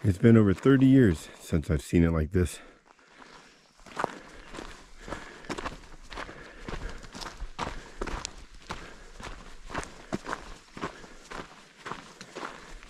It's been over 30 years since I've seen it like this.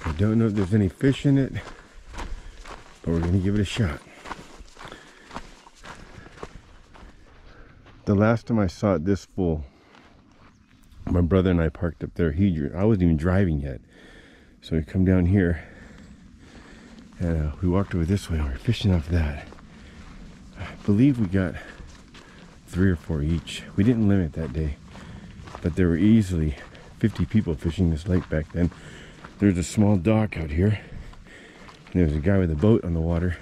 I don't know if there's any fish in it, but we're gonna give it a shot. The last time I saw it this full, my brother and I parked up there. I wasn't even driving yet. So we come down here and we walked over this way and we're fishing off that. I believe we got 3 or 4 each. We didn't limit that day, but there were easily 50 people fishing this lake back then. There's a small dock out here. And there's a guy with a boat on the water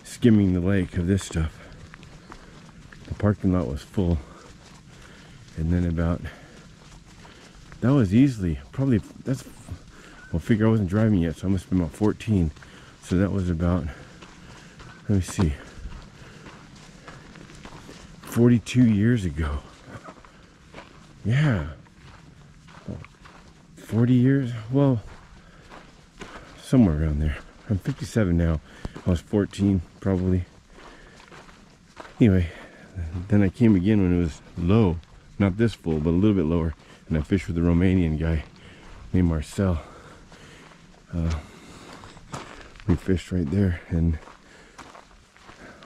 skimming the lake of this stuff. The parking lot was full. And then that was easily, probably, well, figure I wasn't driving yet, so I must have been about 14. So that was about, let me see, 42 years ago. Yeah. 40 years? Well, somewhere around there. I'm 57 now. I was 14, probably. Anyway, then I came again when it was low. Not this full, but a little bit lower. And I fished with a Romanian guy named Marcel. We fished right there, and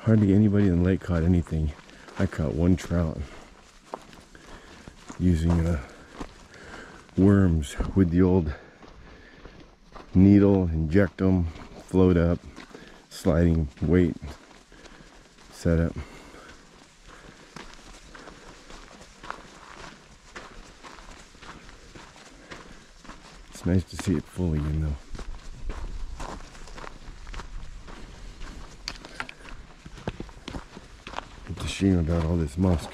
hardly anybody in the lake caught anything. I caught 1 trout using worms with the old needle, inject them, float up, sliding weight setup. It's nice to see it full again though. It's a shame about all this musk.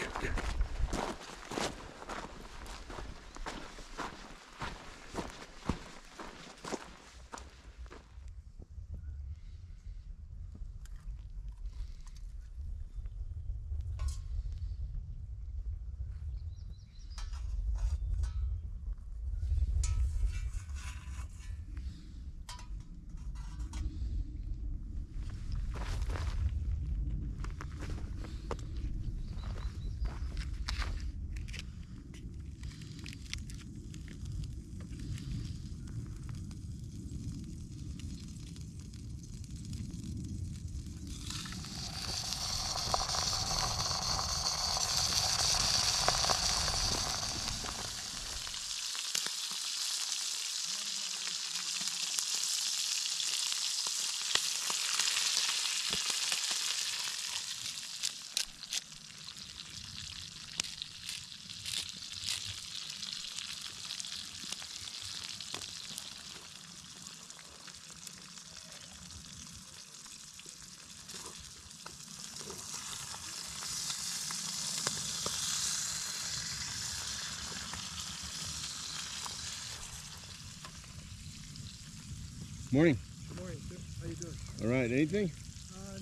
Morning. Good morning, sir. How you doing? All right, anything?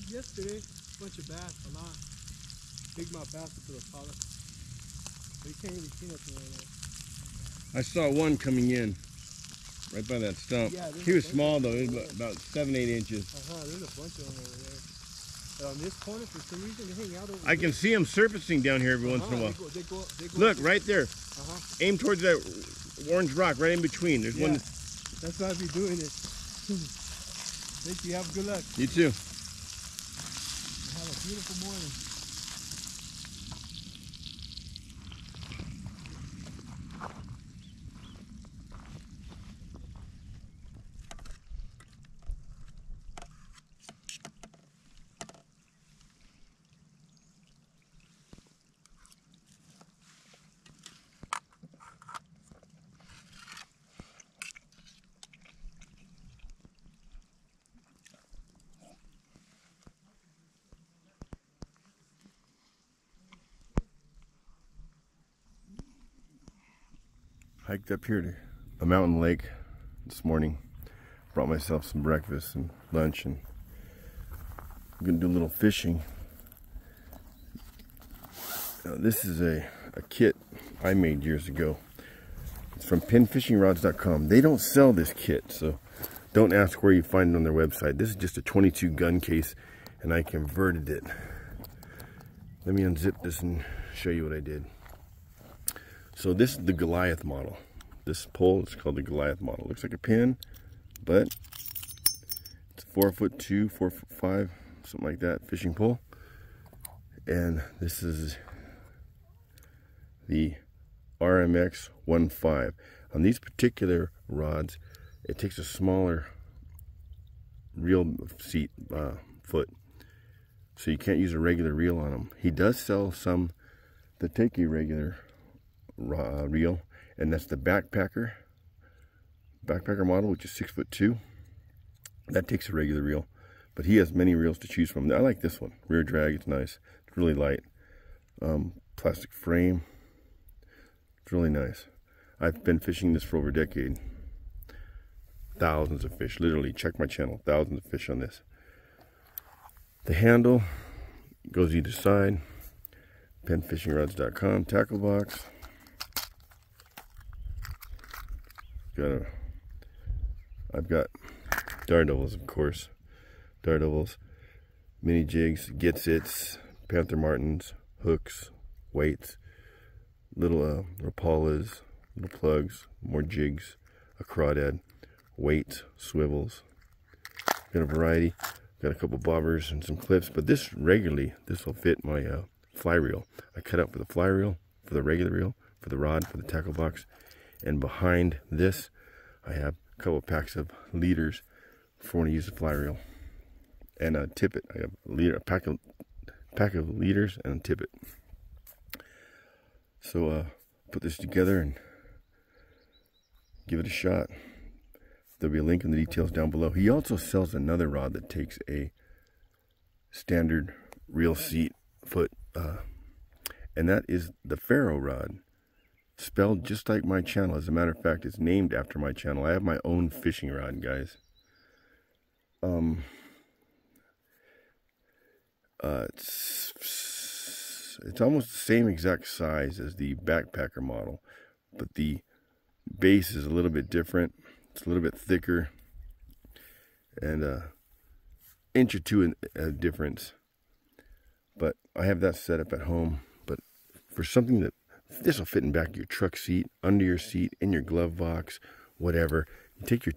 Yesterday, bunch of bass, a lot. Bigmouth bass to the collar. But you can't even see nothing right now. I saw one coming in right by that stump. Yeah, he was small though, he was about 7-8 inches. There's a bunch of them over there. But on this corner, for some reason, they hang out over I can see them surfacing down here every once in a while. They go Look, right there. Aim towards that orange rock right in between. There's one. That's why I be doing it. Thank you. Have good luck. You too. Have a beautiful morning. Hiked up here to a mountain lake this morning. Brought myself some breakfast and lunch, and I'm gonna do a little fishing. Now, this is a kit I made years ago. It's from pinfishingrods.com. They don't sell this kit, so Don't ask where you find it on their website. This is just a 22 gun case, and I converted it. Let me unzip this and show you what I did. So this is the Goliath model. This pole is called the Goliath model. Looks like a pin, but it's 4'2", 4'5", something like that, fishing pole. And this is the RMX 1.5. On these particular rods, it takes a smaller reel seat foot, so you can't use a regular reel on them. He does sell some that take a regular reel, and that's the backpacker model, which is 6'2". That takes a regular reel, but he has many reels to choose from. I like this one, rear drag. It's nice. It's really light. Plastic frame. It's really nice. I've been fishing this for over a decade. Thousands of fish, literally, check my channel, thousands of fish on this. The handle goes either side. penfishingrods.com, tackle box. I've got Daredevils, of course. Daredevils, mini jigs, gets its, Panther Martins, hooks, weights, little Rapalas, little plugs, more jigs, a crawdad, weights, swivels. Got a variety. Got a couple bobbers and some clips, but this will fit my fly reel. I cut out for the fly reel, for the regular reel, for the rod, for the tackle box, and behind this I have a couple packs of leaders for when I use the fly reel, and a tippet. I have a pack of leaders and a tippet. So put this together and give it a shot. There'll be a link in the details down below. He also sells another rod that takes a standard reel seat foot, and that is the Pharaoh rod, spelled just like my channel. As a matter of fact, it's named after my channel. I have my own fishing rod, guys. It's almost the same exact size as the backpacker model, but the base is a little bit different. It's a little bit thicker, and an inch or two in difference. But I have that set up at home. But for something that this will fit in back of your truck seat, under your seat, in your glove box, whatever. You take your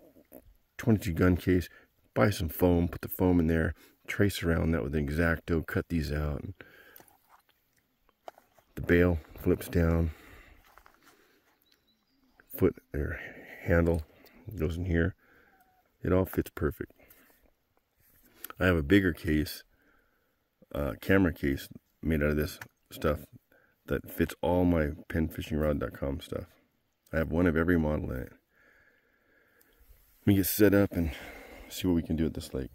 22 gun case, buy some foam, put the foam in there, trace around that with an X-Acto, cut these out. The bail flips down, foot or handle goes in here. It all fits perfect. I have a bigger case, camera case made out of this stuff that fits all my penfishingrod.com stuff. I have one of every model in it. Let me get set up and see what we can do at this lake.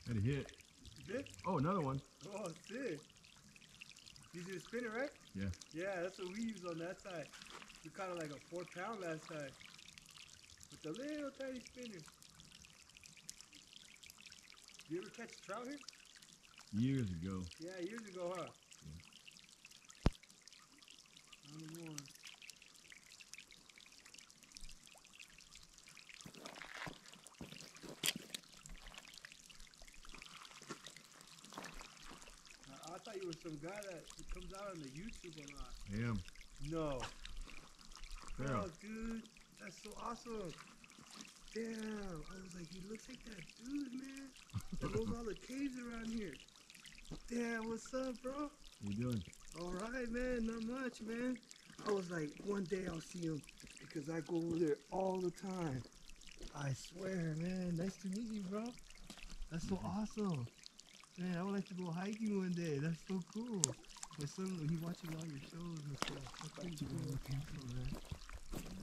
Had a hit. You did? Oh, another one. Oh, sick. Easy to spin it, right? Yeah. Yeah, that's what we use on that side. We caught it like a 4-pound last time. With the little tiny spinner. You ever catch a trout here? Years ago. Yeah, years ago, huh? Yeah. No more. I thought you were some guy that comes out on the YouTube a lot. I am. No. Pharaoh. Oh, dude, that's so awesome. Damn, I was like, he looks like that dude, man. That knows all the caves around here. Damn, what's up, bro? What you doing? All right, man, not much, man. I was like, one day I'll see him because I go over there all the time. I swear, man. Nice to meet you, bro. That's so awesome. Man, I would like to go hiking one day. That's so cool. My son, he watches all your shows and stuff. That's pretty cool. Awesome, man.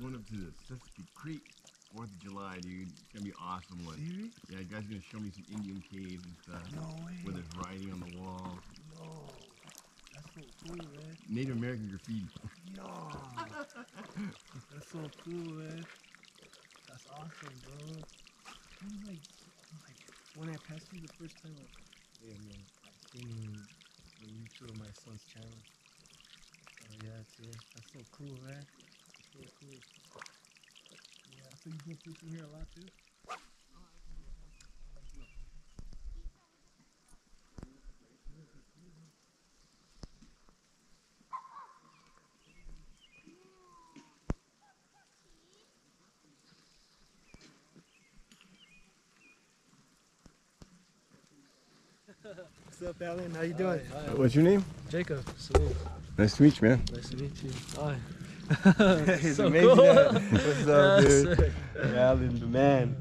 Going up to the Chesapeake Creek, 4th of July, dude. It's gonna be an awesome one. Serious? Yeah, the guy's gonna show me some Indian caves and stuff. No way. Where there's writing on the wall. No. That's so cool, man. Native American graffiti. No. That's so cool, man. That's awesome, bro. I'm like, when I passed you the first time, like, yeah, man, I've seen the YouTube of my son's channel. Oh, yeah, too. That's so cool, man. That's so cool. Yeah, so you go fishing here a lot, too? What's up, Alan? How you doing? Hi. What's your name? Jacob. Salute. Nice to meet you, man. Nice to meet you. Hi. He's So amazing. cool. What's up, dude? Sick. Alan, the man.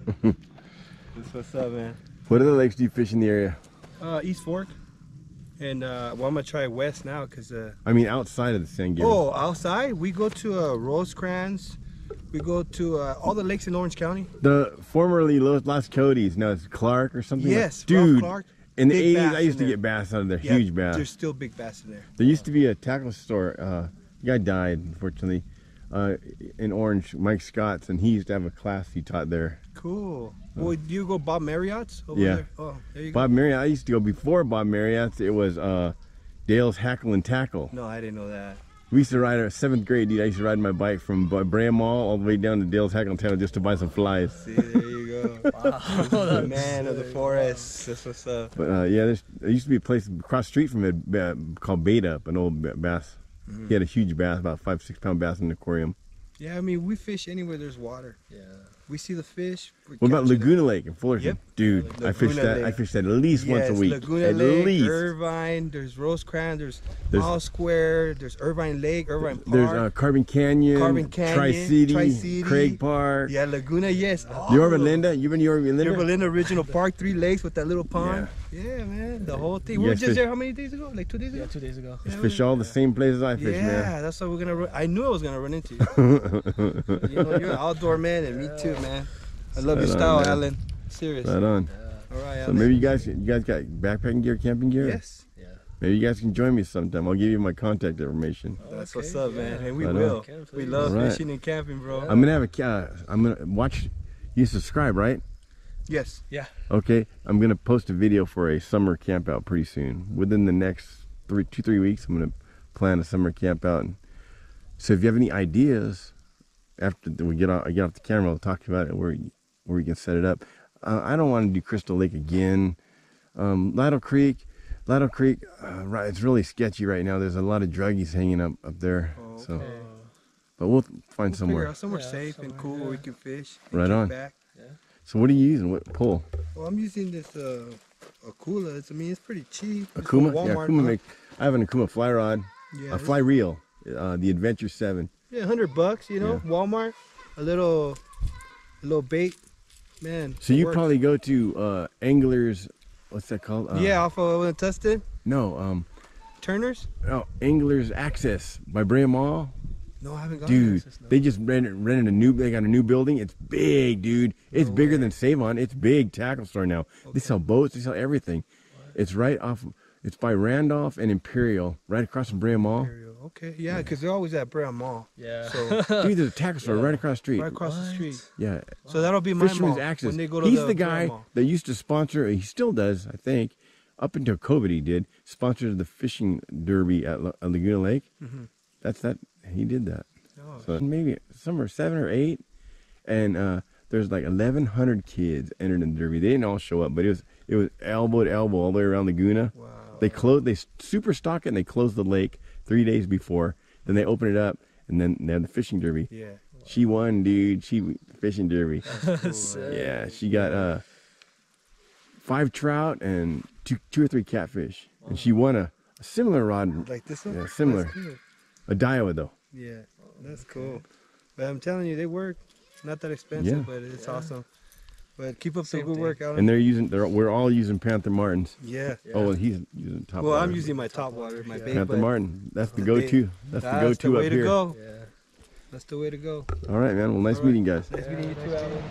That's what's up, man. What other lakes do you fish in the area? East Fork. And, well, I'm going to try West now because, I mean, outside of the San Gabriel. oh, outside? We go to Rosecrans. We go to all the lakes in Orange County. The formerly Las Coyotes, now it's Clark or something. Yes, like, dude. Ralph Clark. In the Big 80s, bass I used in to there. get bass out of there. Yeah, Huge bass. There's still big bass in there. There used to be a tackle store. The guy died, unfortunately, in Orange, Mike Scott's, and he used to have a class he taught there. Cool. Well, do you go Bob Marriott's over Yeah. there? Oh, there you Bob Marriott, I used to go before Bob Marriott's. It was Dale's Hackle and Tackle. go. No, I didn't know that. We used to ride our 7th grade, dude. I used to ride my bike from Bram Mall all the way down to Dale's Hackle and Tackle just to buy some flies. See, there you go. The man of the forest. That's what's up. But yeah, there used to be a place across the street from it called Bait Up, an old bass. He had a huge bass, about 5-6 pound bass in the aquarium. Yeah, I mean, we fish anywhere there's water. Yeah. We see the fish. We What about capture them. Laguna Lake in Fullerton? Yep. Dude, I fished Laguna that. Lake. I fished that at least once a week. Laguna at Lake, least. Irvine, there's Rosecrans, there's There's- Mile Square, there's Irvine Lake, Irvine Park. There's Carbon Canyon, Tri-City, Tri-City, Craig Park. Yeah, Laguna, yes. Yorba Linda. You've been to Yorba Linda? Yorba Linda Original Park, 3 lakes with that little pond. Yeah, man, the whole thing. You We were guys just fish- there how many days ago? Like 2 days ago? Yeah, 2 days ago. Just fish all the same places I fish, Yeah, man. that's what we're gonna. I knew I was gonna run into you. You know, you're an outdoor man, and me too, man. I love your Right on, style, man. Alan. Serious. Right on. All right, So Alan. maybe you guys got backpacking gear, camping gear? Yes. Yeah. Maybe you guys can join me sometime. I'll give you my contact information. That's Okay, what's up, yeah. man. And we Right on. will. Camp, We please. love All right. fishing and camping, bro. I'm gonna have I'm gonna watch. You subscribe, right? Yes. Yeah. Okay. I'm gonna post a video for a summer camp out pretty soon. Within the next 2-3 weeks, I'm gonna plan a summer camp out. And so if you have any ideas after we I get off the camera, we'll talk about it where we can set it up. I don't want to do Crystal Lake again. Ladle Creek, right, it's really sketchy right now. There's a lot of druggies hanging up there. Oh, So, okay. but we'll find We'll somewhere. figure out somewhere Yeah, safe and somewhere, cool where yeah. we can fish. And Right get on. Back. So what are you using? What pole? Well, I'm using this Akula. It's pretty cheap. It's Akuma? from Yeah, Walmart, Akuma huh? I have an Akuma fly rod, Yeah, a it's- fly reel, the Adventure 7. Yeah, $100. You know, Yeah. Walmart. A little bait, man. So it you works. probably go to Anglers, what's that called? Yeah, off of Tustin, No, Turner's. Anglers Access by Bram Mall. No, I haven't gone Dude, Access, no. they just rented they got a new building. It's big, dude. It's No bigger way. than Save-On. It's big tackle store now. They sell boats, they sell everything. It's right off, it's by Randolph and Imperial, right across from Bram Mall. there. Okay, yeah, because they're always at Brown Mall. Yeah. So Dude, there's a tackle store Yeah. right across the street. right across the What? street. Yeah, So that'll be my Fisherman's mall Access. when they go to He's the the Brown guy Mall. that used to sponsor, he still does, I think, up until COVID he did, sponsored the fishing derby at Laguna Lake. Mhm. He did that. Oh, So maybe somewhere 7 or 8, and there's like 1,100 kids entered in the derby. They didn't all show up, but it was elbow to elbow all the way around Laguna. wow. They super stock it and they close the lake 3 days before. Then they open it up and then they have the fishing derby. Yeah. She won, dude. Fishing derby. Sick. Yeah, she got 5 trout and two or 3 catfish, and she won a similar rod, Like this one? Yeah, similar. That's good. a Daiwa though. Yeah, that's cool. But I'm telling you, they work. Not that expensive, Yeah. but it's awesome. But keep up the Same good thing. work, Alan. And we're all using Panther Martins. Yeah. Oh, and he's using top Well, water. I'm using my top water, my bait, Panther but Martin. That's the the go-to. That's the go-to way up to here. go. Yeah. That's the way to go. All right, man. Well, nice All right. meeting you guys. Nice meeting you too, Alan.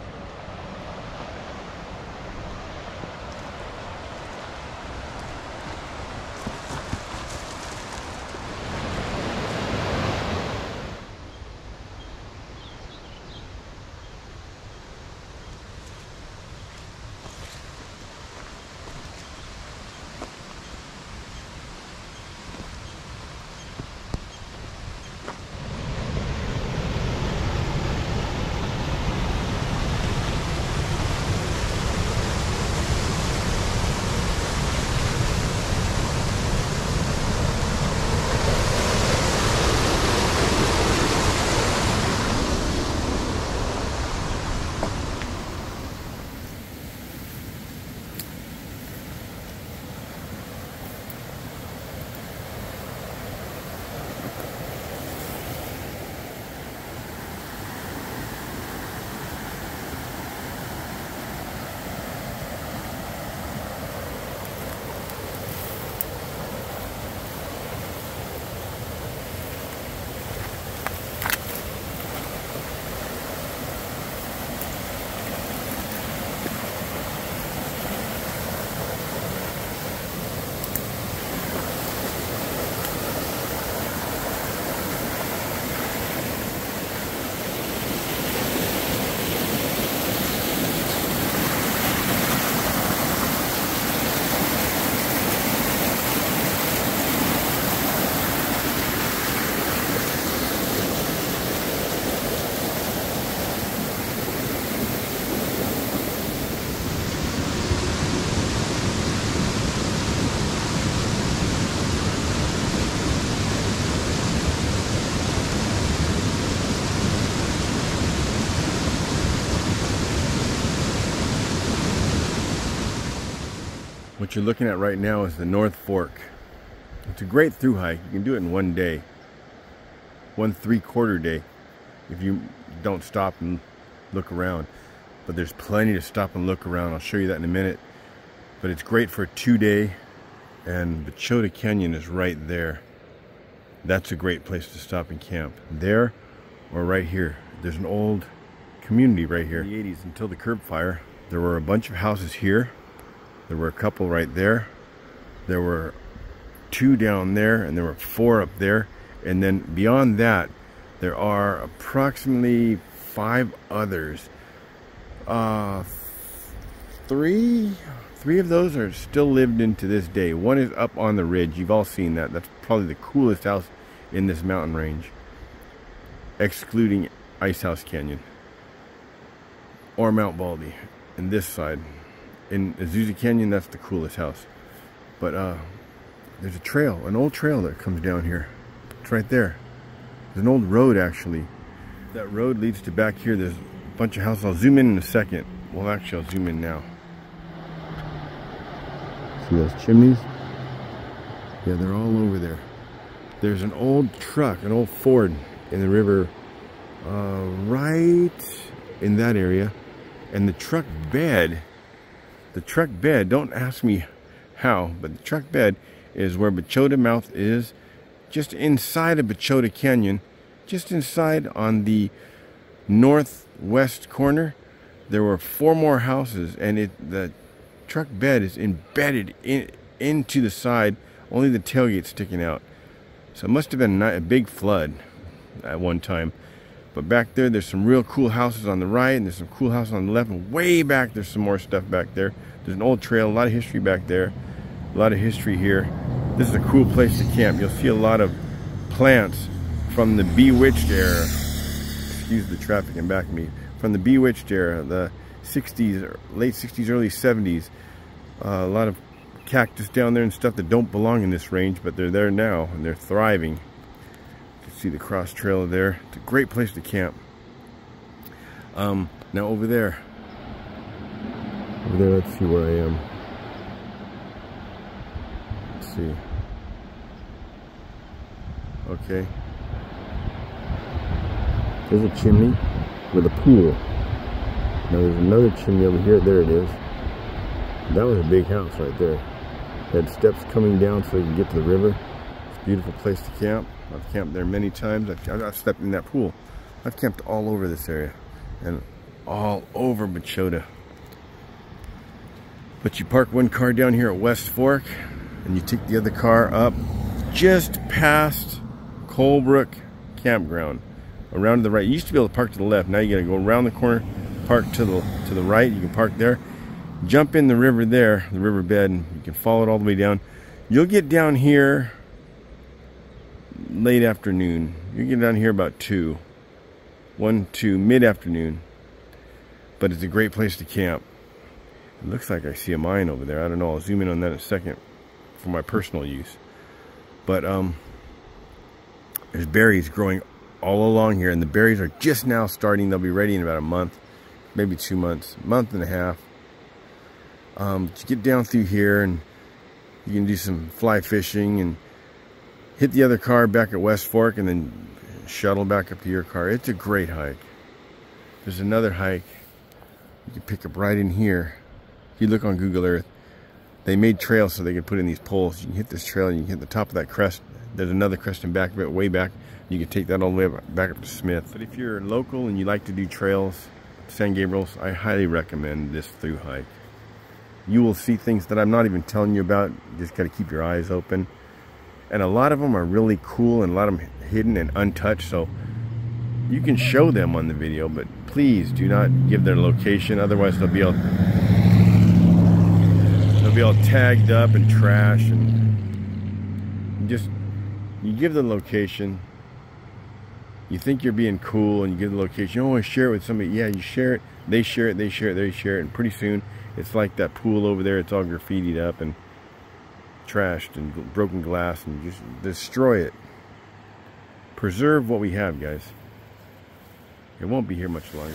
What you're looking at right now is the North Fork. It's a great through hike. You can do it in one day. 1 3/4 day if you don't stop and look around. But there's plenty to stop and look around. I'll show you that in a minute. But it's great for a 2-day, and the Chota Canyon is right there. That's a great place to stop and camp. There or right here. There's an old community right here. In the 80s, until the curb fire, there were a bunch of houses here. There were a couple right there. There were 2 down there, and there were 4 up there. And then beyond that, there are approximately 5 others. 3 of those are still lived in to this day. One is up on the ridge. You've all seen that. That's probably the coolest house in this mountain range, excluding Ice House Canyon or Mount Baldy. And this side, in Azusa Canyon, that's the coolest house. But there's a trail, an old trail that comes down here. It's right there. There's an old road, actually. That road leads to back here. There's a bunch of houses. I'll zoom in a second. Well, actually, I'll zoom in now. See those chimneys? Yeah, they're all over there. There's an old truck, an old Ford in the river right in that area. And the truck bed, don't ask me how, but the truck bed is where Bachota Mouth is, just inside of Bachota Canyon, just inside on the northwest corner. There were 4 more houses, and the truck bed is embedded into the side, only the tailgate sticking out. So it must have been a big flood at one time. But back there, there's some real cool houses on the right, and there's some cool houses on the left, and way back there's some more stuff back there. There's an old trail, a lot of history back there, a lot of history here. This is a cool place to camp. You'll see a lot of plants from the Bewitched era. Excuse the traffic in back of me. From the Bewitched era, the 60s, late 60s, early 70s. A lot of cactus down there and stuff that don't belong in this range, but they're there now, and they're thriving. You can see the cross trail there. It's a great place to camp. Now over there, let's see where I am. Let's see. Okay. There's a chimney with a pool. Now there's another chimney over here. There it is. That was a big house right there. Had steps coming down so you can get to the river. It's a beautiful place to camp. I've camped there many times. I've stepped in that pool. I've camped all over this area and all over Machota. But you park one car down here at West Fork and you take the other car up just past Colebrook Campground. Around to the right. You used to be able to park to the left. Now you got to go around the corner, park to the right. You can park there. Jump in the river there, the riverbed, and you can follow it all the way down. You'll get down here late afternoon. You get down here about 2, mid-afternoon. But it's a great place to camp. It looks like I see a mine over there. I don't know. I'll zoom in on that in a second for my personal use. But there's berries growing all along here, and the berries are just now starting. They'll be ready in about a month, maybe 2 months, month and a half. You get down through here and you can do some fly fishing and hit the other car back at West Fork and then shuttle back up to your car. It's a great hike. There's another hike you can pick up right in here. If you look on Google Earth, they made trails so they could put in these poles. You can hit this trail and you can hit the top of that crest. There's another crest in back of it, way back. You can take that all the way back up to Smith. But if you're local and you like to do trails, San Gabriel's, I highly recommend this through hike. You will see things that I'm not even telling you about. You just got to keep your eyes open. And a lot of them are really cool and a lot of them hidden and untouched. So you can show them on the video, but please do not give their location. Otherwise they'll be all tagged up and trashed. And you give the location. You think you're being cool and you give the location. Oh, I share it with somebody. Yeah, you share it. They share it. They share it. They share it. And pretty soon, it's like that pool over there. It's all graffitied up and trashed and broken glass, and just destroy it. Preserve what we have, guys. It won't be here much longer.